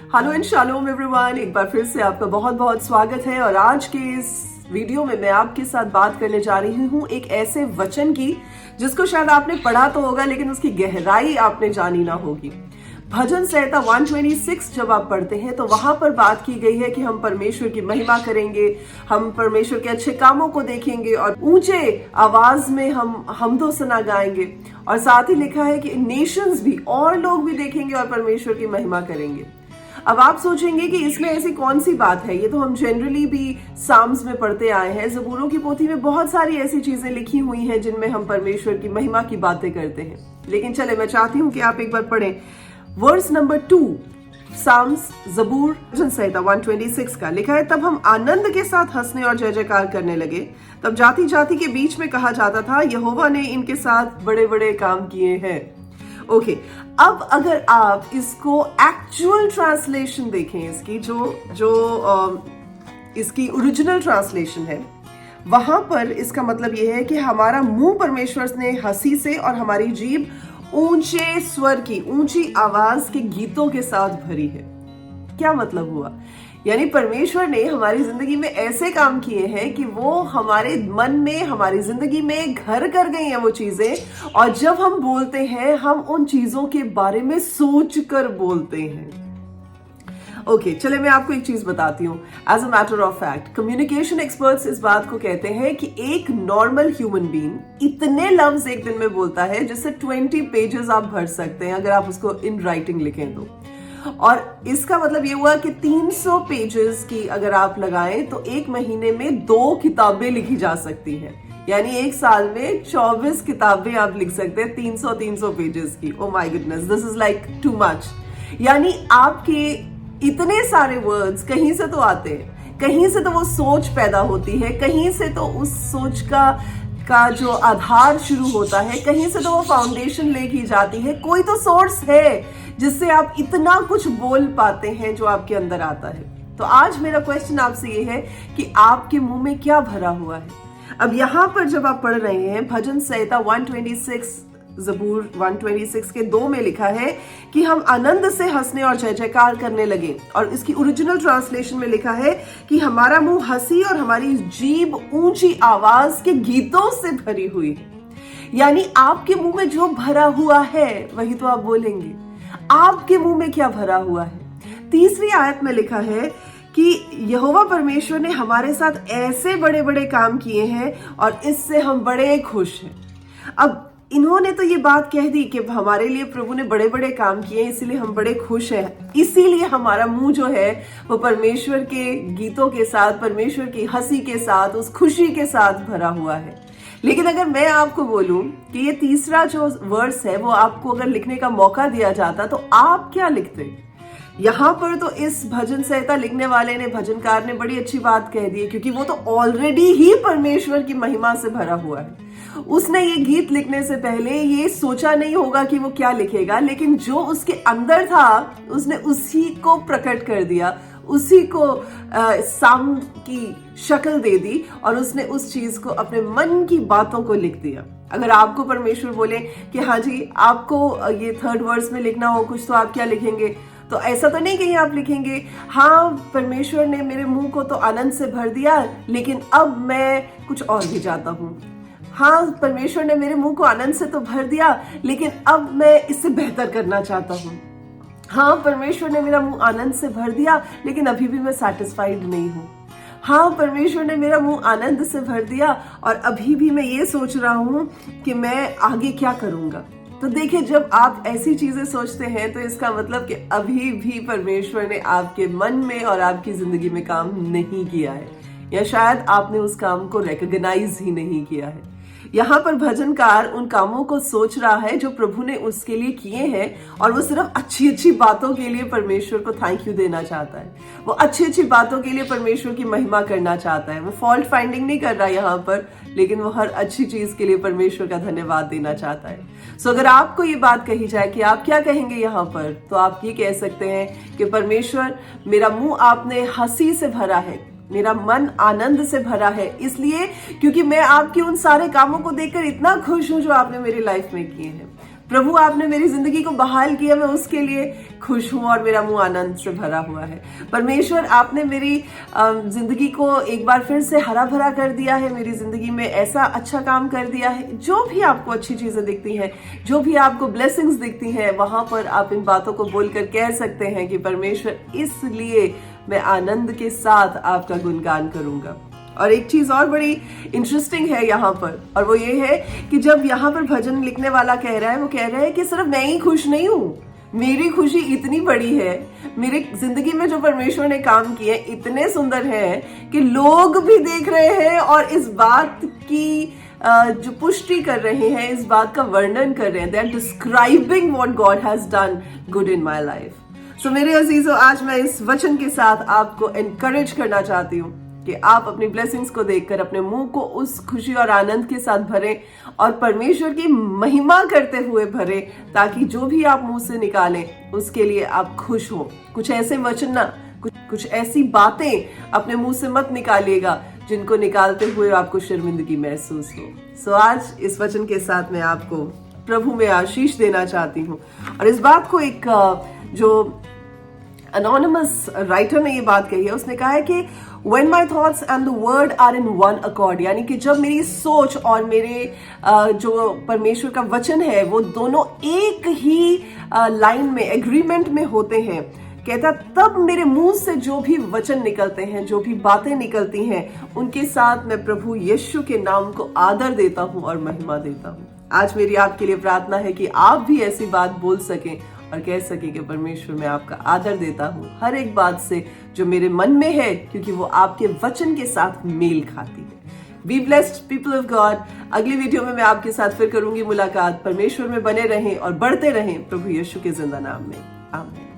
Hello and shalom everyone, एक बार फिर से आपका बहुत बहुत स्वागत है। और आज के इस वीडियो में मैं आपके साथ बात करने जा रही हूँ एक ऐसे वचन की जिसको शायद आपने पढ़ा तो होगा लेकिन उसकी गहराई आपने जानी ना होगी। भजन संहिता 126 जब आप पढ़ते हैं तो वहां पर बात की गई है कि हम परमेश्वर की महिमा करेंगे, हम परमेश्वर के अच्छे कामों को देखेंगे और ऊंचे आवाज में हम हमदो सना गाएंगे। और साथ ही लिखा है कि नेशंस भी और लोग भी देखेंगे और परमेश्वर की महिमा करेंगे। अब आप सोचेंगे कि इसमें ऐसी कौन सी बात है, ये तो हम जनरली भी साम्स में पढ़ते आए हैं। ज़बूरों की पोथी में बहुत सारी ऐसी चीजें लिखी हुई हैं जिनमें हम परमेश्वर की महिमा की बातें करते हैं। लेकिन चले, मैं चाहती हूं कि आप एक बार पढ़ें वर्स नंबर 2, साम्स ज़बूर भजन संहिता 126 का। लिखा है, तब हम आनंद के साथ हंसने और जय जयकार करने लगे। तब जाति जाति के बीच में कहा जाता था, यहोवा ने इनके साथ बड़े बड़े काम किए हैं। ओके, अब अगर आप इसको एक्चुअल ट्रांसलेशन देखें, इसकी जो इसकी ओरिजिनल ट्रांसलेशन है, वहां पर इसका मतलब यह है कि हमारा मुंह परमेश्वर ने हंसी से और हमारी जीभ ऊंचे स्वर की, ऊंची आवाज के गीतों के साथ भरी है। क्या मतलब हुआ? यानी परमेश्वर ने हमारी जिंदगी में ऐसे काम किए हैं कि वो हमारे मन में, हमारी जिंदगी में घर कर गई हैं वो चीजें। और जब हम बोलते हैं, हम उन चीजों के बारे में सोच कर बोलते हैं। ओके, चले मैं आपको एक चीज बताती हूँ। As a matter of fact, communication experts इस बात को कहते हैं कि एक नॉर्मल ह्यूमन बीइंग इतने लफ्ज एक दिन में बोलता है जिससे 20 पेजेस आप भर सकते हैं अगर आप उसको इन राइटिंग लिखें तो। और इसका मतलब ये हुआ कि 300 पेजेस की अगर आप लगाएं तो एक महीने में 2 किताबें लिखी जा सकती हैं। यानी एक साल में 24 किताबें आप लिख सकते हैं 300 पेजेस की। Oh my goodness, this is like too much. यानी आपके इतने सारे वर्ड्स कहीं से तो आते हैं, कहीं से तो वो सोच पैदा होती है, कहीं से तो उस सोच का जो आधार शुरू होता है, कहीं से तो वो फाउंडेशन लेके जाती है। कोई तो सोर्स है जिससे आप इतना कुछ बोल पाते हैं जो आपके अंदर आता है। तो आज मेरा क्वेश्चन आपसे ये है कि आपके मुंह में क्या भरा हुआ है। अब यहां पर जब आप पढ़ रहे हैं भजन संहिता 126, ज़बूर 126 के 2 में लिखा है कि हम आनंद से हंसने और जय जयकार करने लगे। और इसकी ओरिजिनल ट्रांसलेशन में लिखा है कि हमारा मुंह हंसी और हमारी जीभ ऊंची आवाज के गीतों से भरी हुई है। यानी आपके मुंह में जो भरा हुआ है वही तो आप बोलेंगे। आपके मुंह में क्या भरा हुआ है? 3री आयत में लिखा है कि यहोवा परमेश्वर ने हमारे साथ ऐसे बड़े बड़े काम किए हैं और इससे हम बड़े खुश हैं। अब इन्होंने तो ये बात कह दी कि हमारे लिए प्रभु ने बड़े बड़े काम किए हैं, इसीलिए हम बड़े खुश हैं। इसीलिए हमारा मुंह जो है वो परमेश्वर के गीतों के साथ, परमेश्वर की हंसी के साथ, उस खुशी के साथ भरा हुआ है। लेकिन अगर मैं आपको बोलूं कि ये 3रा जो वर्स है वो आपको अगर लिखने का मौका दिया जाता तो आप क्या लिखते? यहाँ पर तो इस भजन संहिता लिखने वाले ने, भजनकार ने बड़ी अच्छी बात कह दी है, क्योंकि वो तो ऑलरेडी ही परमेश्वर की महिमा से भरा हुआ है। उसने ये गीत लिखने से पहले ये सोचा नहीं होगा कि वो क्या लिखेगा, लेकिन जो उसके अंदर था उसने उसी को प्रकट कर दिया, उसी को साम की शक्ल दे दी और उसने उस चीज को, अपने मन की बातों को लिख दिया। अगर आपको परमेश्वर बोले कि हाँ जी आपको ये 3rd वर्स में लिखना हो कुछ, तो आप क्या लिखेंगे? तो ऐसा तो नहीं कहीं आप लिखेंगे, हाँ परमेश्वर ने मेरे मुंह को तो आनंद से भर दिया लेकिन अब मैं कुछ और भी चाहता हूँ। हाँ परमेश्वर ने मेरे मुंह को आनंद से तो भर दिया लेकिन अब मैं इससे बेहतर करना चाहता हूँ। हाँ परमेश्वर ने मेरा मुंह आनंद से भर दिया लेकिन अभी भी मैं सैटिस्फाइड नहीं हूँ। हाँ परमेश्वर ने मेरा मुंह आनंद से भर दिया और अभी भी मैं ये सोच रहा हूँ कि मैं आगे क्या करूंगा। तो देखिए, जब आप ऐसी चीजें सोचते हैं तो इसका मतलब कि अभी भी परमेश्वर ने आपके मन में और आपकी जिंदगी में काम नहीं किया है, या शायद आपने उस काम को रिकॉग्नाइज ही नहीं किया है। यहाँ पर भजनकार उन कामों को सोच रहा है जो प्रभु ने उसके लिए किए हैं और वो सिर्फ अच्छी अच्छी बातों के लिए परमेश्वर को थैंक यू देना चाहता है। वो अच्छी अच्छी बातों के लिए परमेश्वर की महिमा करना चाहता है। वो फॉल्ट फाइंडिंग नहीं कर रहा यहाँ पर, लेकिन वो हर अच्छी चीज के लिए परमेश्वर का धन्यवाद देना चाहता है। सो अगर आपको ये बात कही जाए कि आप क्या कहेंगे यहाँ पर, तो आप ये कह सकते हैं कि परमेश्वर, मेरा मुंह आपने हंसी से भरा है, मेरा मन आनंद से भरा है, इसलिए क्योंकि मैं आपके उन सारे कामों को देखकर इतना खुश हूं जो आपने मेरी लाइफ में किए हैं। प्रभु आपने मेरी जिंदगी को बहाल किया, मैं उसके लिए खुश हूं और मेरा मुंह आनंद से भरा हुआ है। परमेश्वर आपने मेरी जिंदगी को एक बार फिर से हरा भरा कर दिया है, मेरी जिंदगी में ऐसा अच्छा काम कर दिया है। जो भी आपको अच्छी चीजें दिखती हैं, जो भी आपको ब्लेसिंग्स दिखती हैं, वहां पर आप इन बातों को बोलकर कह सकते हैं कि परमेश्वर, इसलिए मैं आनंद के साथ आपका गुणगान करूंगा। और एक चीज और बड़ी इंटरेस्टिंग है यहाँ पर, और वो ये है कि जब यहाँ पर भजन लिखने वाला कह रहा है, वो कह रहा है कि सिर्फ मैं ही खुश नहीं हूँ, मेरी खुशी इतनी बड़ी है, मेरी जिंदगी में जो परमेश्वर ने काम किए इतने सुंदर हैं कि लोग भी देख रहे हैं और इस बात की जो पुष्टि कर रहे हैं, इस बात का वर्णन कर रहे हैं। They are describing what god has done good in my life. So मेरे अजीजों, आज मैं इस वचन के साथ आपको एनकरेज करना चाहती हूँ कि आप अपनी ब्लेसिंग्स को देखकर अपने मुंह को उस खुशी और आनंद के साथ भरें और परमेश्वर की महिमा करते हुए भरें, ताकि जो भी आप मुंह से निकालें उसके लिए आप खुश हो। कुछ ऐसे वचन ना, कुछ ऐसी बातें अपने मुंह से मत निकालिएगा जिनको निकालते हुए आपको शर्मिंदगी महसूस हो। सो आज इस वचन के साथ मैं आपको प्रभु में आशीष देना चाहती हूँ। और इस बात को एक जो अनोनिमस राइटर ने ये बात कही है, उसने कहा है कि When my thoughts and the word are in one accord, यानी कि जब मेरी सोच और मेरे जो परमेश्वर का वचन है वो दोनों एक ही लाइन में, एग्रीमेंट में होते हैं, कहता तब मेरे मुंह से जो भी वचन निकलते हैं, जो भी बातें निकलती हैं, उनके साथ मैं प्रभु यीशु के नाम को आदर देता हूं और महिमा देता हूं। आज मेरी आपके लिए प्रार्थना है कि आप भी ऐसी बात बोल सकें और कह सके कि परमेश्वर, मैं आपका आदर देता हूँ हर एक बात से जो मेरे मन में है, क्योंकि वो आपके वचन के साथ मेल खाती है। Be blessed people of God. अगली वीडियो में मैं आपके साथ फिर करूंगी मुलाकात। परमेश्वर में बने रहें और बढ़ते रहें प्रभु यीशु के जिंदा नाम में। आमीन।